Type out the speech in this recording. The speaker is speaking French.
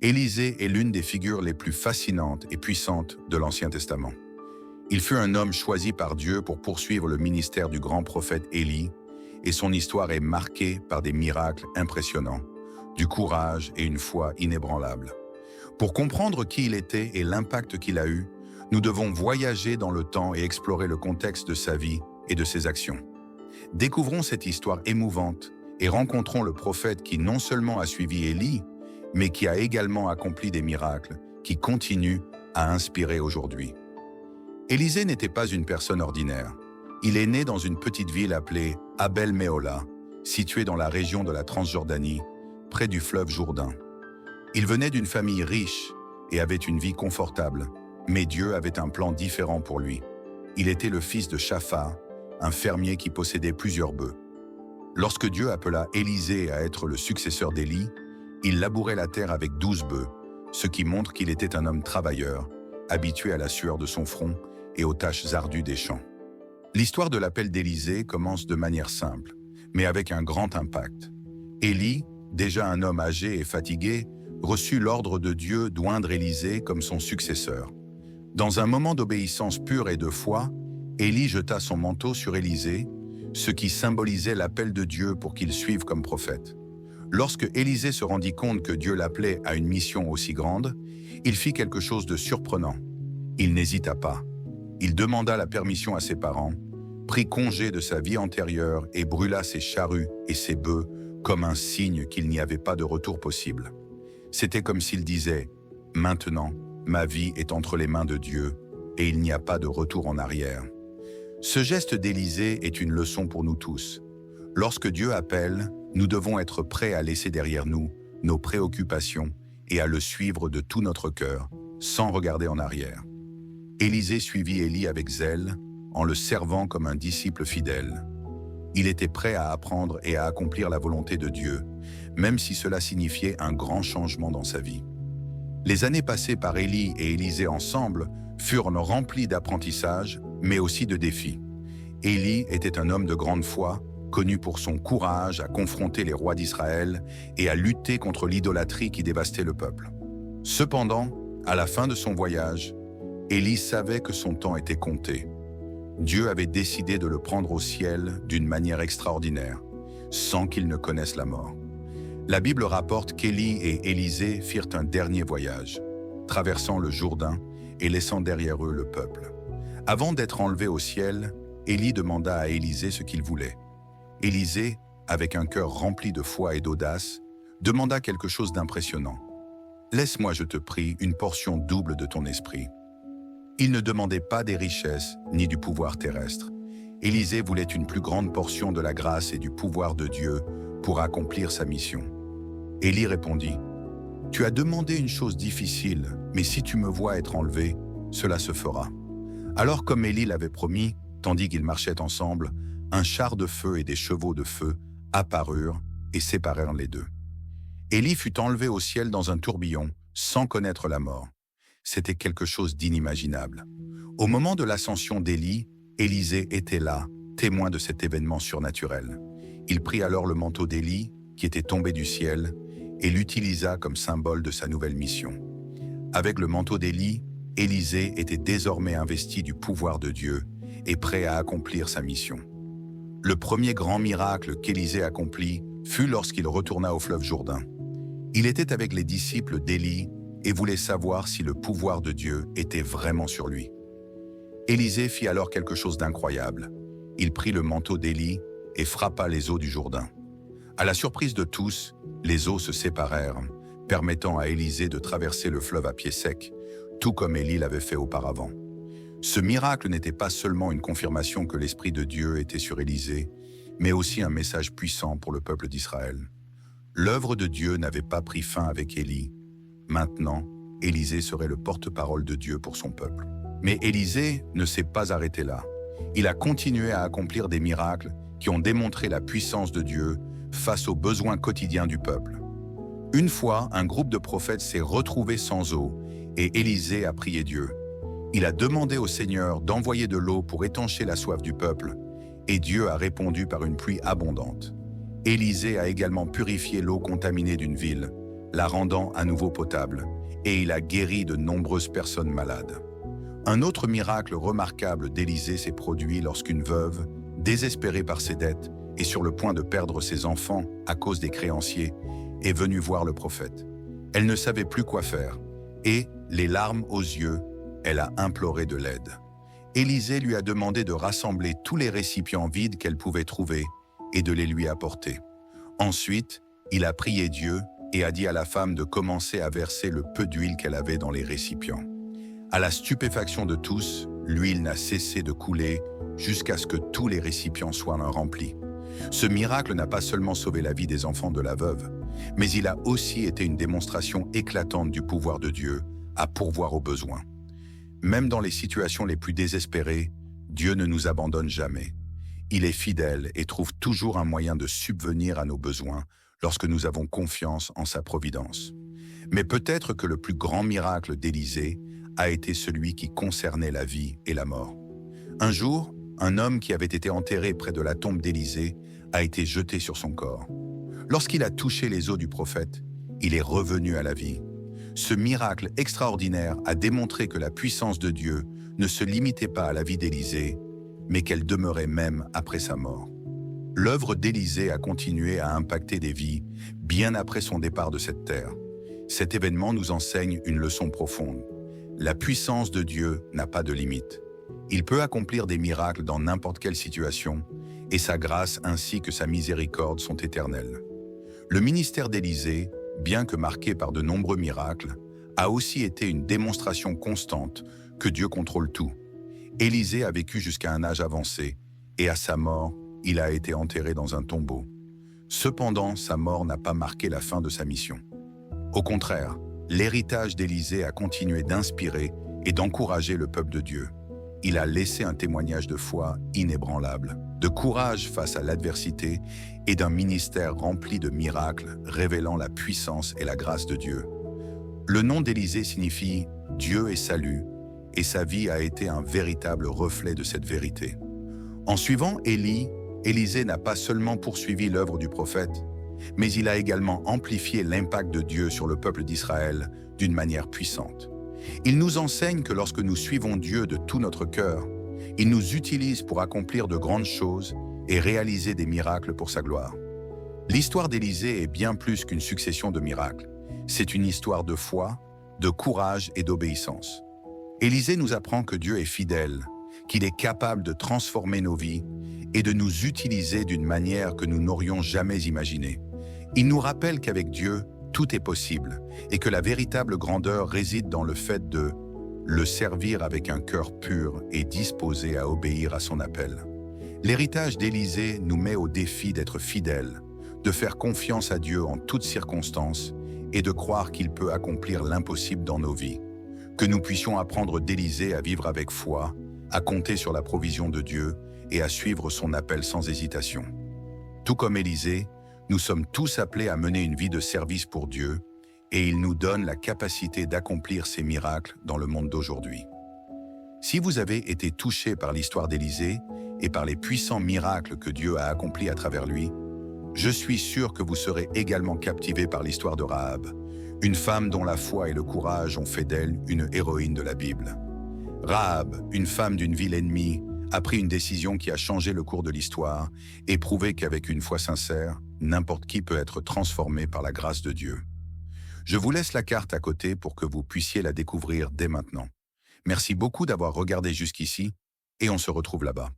Élisée est l'une des figures les plus fascinantes et puissantes de l'Ancien Testament. Il fut un homme choisi par Dieu pour poursuivre le ministère du grand prophète Élie, et son histoire est marquée par des miracles impressionnants, du courage et une foi inébranlable. Pour comprendre qui il était et l'impact qu'il a eu, nous devons voyager dans le temps et explorer le contexte de sa vie et de ses actions. Découvrons cette histoire émouvante et rencontrons le prophète qui non seulement a suivi Élie, mais qui a également accompli des miracles qui continuent à inspirer aujourd'hui. Élisée n'était pas une personne ordinaire. Il est né dans une petite ville appelée Abel-Méhola, située dans la région de la Transjordanie, près du fleuve Jourdain. Il venait d'une famille riche et avait une vie confortable, mais Dieu avait un plan différent pour lui. Il était le fils de Shaphat, un fermier qui possédait plusieurs bœufs. Lorsque Dieu appela Élisée à être le successeur d'Élie, il labourait la terre avec 12 bœufs, ce qui montre qu'il était un homme travailleur, habitué à la sueur de son front et aux tâches ardues des champs. L'histoire de l'appel d'Élisée commence de manière simple, mais avec un grand impact. Élie, déjà un homme âgé et fatigué, reçut l'ordre de Dieu d'oindre Élisée comme son successeur. Dans un moment d'obéissance pure et de foi, Élie jeta son manteau sur Élisée, ce qui symbolisait l'appel de Dieu pour qu'il suive comme prophète. Lorsque Élisée se rendit compte que Dieu l'appelait à une mission aussi grande, il fit quelque chose de surprenant. Il n'hésita pas. Il demanda la permission à ses parents, prit congé de sa vie antérieure et brûla ses charrues et ses bœufs comme un signe qu'il n'y avait pas de retour possible. C'était comme s'il disait « Maintenant, ma vie est entre les mains de Dieu et il n'y a pas de retour en arrière. » Ce geste d'Élisée est une leçon pour nous tous. Lorsque Dieu appelle, nous devons être prêts à laisser derrière nous nos préoccupations et à le suivre de tout notre cœur, sans regarder en arrière. Élisée suivit Élie avec zèle, en le servant comme un disciple fidèle. Il était prêt à apprendre et à accomplir la volonté de Dieu, même si cela signifiait un grand changement dans sa vie. Les années passées par Élie et Élisée ensemble furent remplies d'apprentissage, mais aussi de défis. Élie était un homme de grande foi, connu pour son courage à confronter les rois d'Israël et à lutter contre l'idolâtrie qui dévastait le peuple. Cependant, à la fin de son voyage, Élie savait que son temps était compté. Dieu avait décidé de le prendre au ciel d'une manière extraordinaire, sans qu'il ne connaisse la mort. La Bible rapporte qu'Élie et Élisée firent un dernier voyage, traversant le Jourdain et laissant derrière eux le peuple. Avant d'être enlevé au ciel, Élie demanda à Élisée ce qu'il voulait. Élisée, avec un cœur rempli de foi et d'audace, demanda quelque chose d'impressionnant. « Laisse-moi, je te prie, une portion double de ton esprit. » Il ne demandait pas des richesses ni du pouvoir terrestre. Élisée voulait une plus grande portion de la grâce et du pouvoir de Dieu pour accomplir sa mission. Élie répondit, « Tu as demandé une chose difficile, mais si tu me vois être enlevé, cela se fera. » Alors comme Élie l'avait promis, tandis qu'ils marchaient ensemble, un char de feu et des chevaux de feu apparurent et séparèrent les deux. Élie fut enlevé au ciel dans un tourbillon, sans connaître la mort. C'était quelque chose d'inimaginable. Au moment de l'ascension d'Élie, Élisée était là, témoin de cet événement surnaturel. Il prit alors le manteau d'Élie, qui était tombé du ciel, et l'utilisa comme symbole de sa nouvelle mission. Avec le manteau d'Élie, Élisée était désormais investi du pouvoir de Dieu et prêt à accomplir sa mission. Le premier grand miracle qu'Élisée accomplit fut lorsqu'il retourna au fleuve Jourdain. Il était avec les disciples d'Élie et voulait savoir si le pouvoir de Dieu était vraiment sur lui. Élisée fit alors quelque chose d'incroyable. Il prit le manteau d'Élie et frappa les eaux du Jourdain. À la surprise de tous, les eaux se séparèrent, permettant à Élisée de traverser le fleuve à pied sec, tout comme Élie l'avait fait auparavant. Ce miracle n'était pas seulement une confirmation que l'Esprit de Dieu était sur Élisée, mais aussi un message puissant pour le peuple d'Israël. L'œuvre de Dieu n'avait pas pris fin avec Élie. Maintenant, Élisée serait le porte-parole de Dieu pour son peuple. Mais Élisée ne s'est pas arrêté là. Il a continué à accomplir des miracles qui ont démontré la puissance de Dieu face aux besoins quotidiens du peuple. Une fois, un groupe de prophètes s'est retrouvé sans eau et Élisée a prié Dieu. Il a demandé au Seigneur d'envoyer de l'eau pour étancher la soif du peuple et Dieu a répondu par une pluie abondante. Élisée a également purifié l'eau contaminée d'une ville la rendant à nouveau potable, et il a guéri de nombreuses personnes malades. Un autre miracle remarquable d'Élisée s'est produit lorsqu'une veuve, désespérée par ses dettes et sur le point de perdre ses enfants à cause des créanciers, est venue voir le prophète. Elle ne savait plus quoi faire, et, les larmes aux yeux, elle a imploré de l'aide. Élisée lui a demandé de rassembler tous les récipients vides qu'elle pouvait trouver et de les lui apporter. Ensuite, il a prié Dieu et a dit à la femme de commencer à verser le peu d'huile qu'elle avait dans les récipients. À la stupéfaction de tous, l'huile n'a cessé de couler jusqu'à ce que tous les récipients soient remplis. Ce miracle n'a pas seulement sauvé la vie des enfants de la veuve, mais il a aussi été une démonstration éclatante du pouvoir de Dieu à pourvoir aux besoins. Même dans les situations les plus désespérées, Dieu ne nous abandonne jamais. Il est fidèle et trouve toujours un moyen de subvenir à nos besoins lorsque nous avons confiance en sa providence. Mais peut-être que le plus grand miracle d'Élisée a été celui qui concernait la vie et la mort. Un jour, un homme qui avait été enterré près de la tombe d'Élisée a été jeté sur son corps. Lorsqu'il a touché les os du prophète, il est revenu à la vie. Ce miracle extraordinaire a démontré que la puissance de Dieu ne se limitait pas à la vie d'Élisée, mais qu'elle demeurait même après sa mort. L'œuvre d'Élisée a continué à impacter des vies bien après son départ de cette terre. Cet événement nous enseigne une leçon profonde. La puissance de Dieu n'a pas de limite. Il peut accomplir des miracles dans n'importe quelle situation, et sa grâce ainsi que sa miséricorde sont éternelles. Le ministère d'Élisée, bien que marqué par de nombreux miracles, a aussi été une démonstration constante que Dieu contrôle tout. Élisée a vécu jusqu'à un âge avancé, et à sa mort, il a été enterré dans un tombeau. Cependant, sa mort n'a pas marqué la fin de sa mission. Au contraire, l'héritage d'Élisée a continué d'inspirer et d'encourager le peuple de Dieu. Il a laissé un témoignage de foi inébranlable, de courage face à l'adversité et d'un ministère rempli de miracles révélant la puissance et la grâce de Dieu. Le nom d'Élisée signifie « Dieu est salut » et sa vie a été un véritable reflet de cette vérité. En suivant Élie, Élisée n'a pas seulement poursuivi l'œuvre du prophète, mais il a également amplifié l'impact de Dieu sur le peuple d'Israël d'une manière puissante. Il nous enseigne que lorsque nous suivons Dieu de tout notre cœur, il nous utilise pour accomplir de grandes choses et réaliser des miracles pour sa gloire. L'histoire d'Élisée est bien plus qu'une succession de miracles. C'est une histoire de foi, de courage et d'obéissance. Élisée nous apprend que Dieu est fidèle, qu'il est capable de transformer nos vies et de nous utiliser d'une manière que nous n'aurions jamais imaginée. Il nous rappelle qu'avec Dieu, tout est possible et que la véritable grandeur réside dans le fait de le servir avec un cœur pur et disposé à obéir à son appel. L'héritage d'Élisée nous met au défi d'être fidèles, de faire confiance à Dieu en toutes circonstances et de croire qu'il peut accomplir l'impossible dans nos vies. Que nous puissions apprendre d'Élisée à vivre avec foi, à compter sur la provision de Dieu et à suivre son appel sans hésitation. Tout comme Élisée, nous sommes tous appelés à mener une vie de service pour Dieu et il nous donne la capacité d'accomplir ces miracles dans le monde d'aujourd'hui. Si vous avez été touché par l'histoire d'Élisée et par les puissants miracles que Dieu a accomplis à travers lui, je suis sûr que vous serez également captivé par l'histoire de Rahab, une femme dont la foi et le courage ont fait d'elle une héroïne de la Bible. Rahab, une femme d'une ville ennemie, a pris une décision qui a changé le cours de l'histoire et prouvé qu'avec une foi sincère, n'importe qui peut être transformé par la grâce de Dieu. Je vous laisse la carte à côté pour que vous puissiez la découvrir dès maintenant. Merci beaucoup d'avoir regardé jusqu'ici et on se retrouve là-bas.